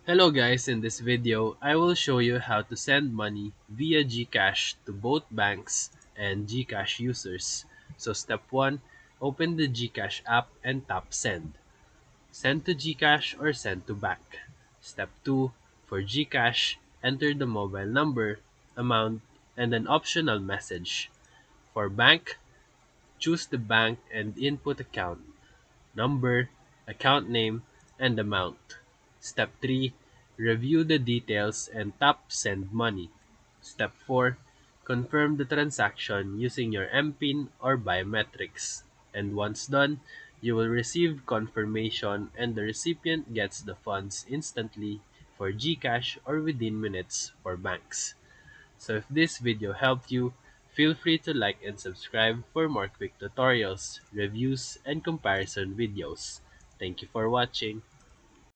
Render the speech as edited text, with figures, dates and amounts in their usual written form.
Hello guys, in this video, I will show you how to send money via GCash to both banks and GCash users. So step 1, open the GCash app and tap send. Send to GCash or send to bank. Step 2, for GCash, enter the mobile number, amount, and an optional message. For bank, choose the bank and input account number, account name, and amount. Step 3, review the details and tap Send Money. Step 4, confirm the transaction using your MPIN or biometrics. And once done, you will receive confirmation and the recipient gets the funds instantly for GCash or within minutes for banks. So if this video helped you, feel free to like and subscribe for more quick tutorials, reviews, and comparison videos. Thank you for watching.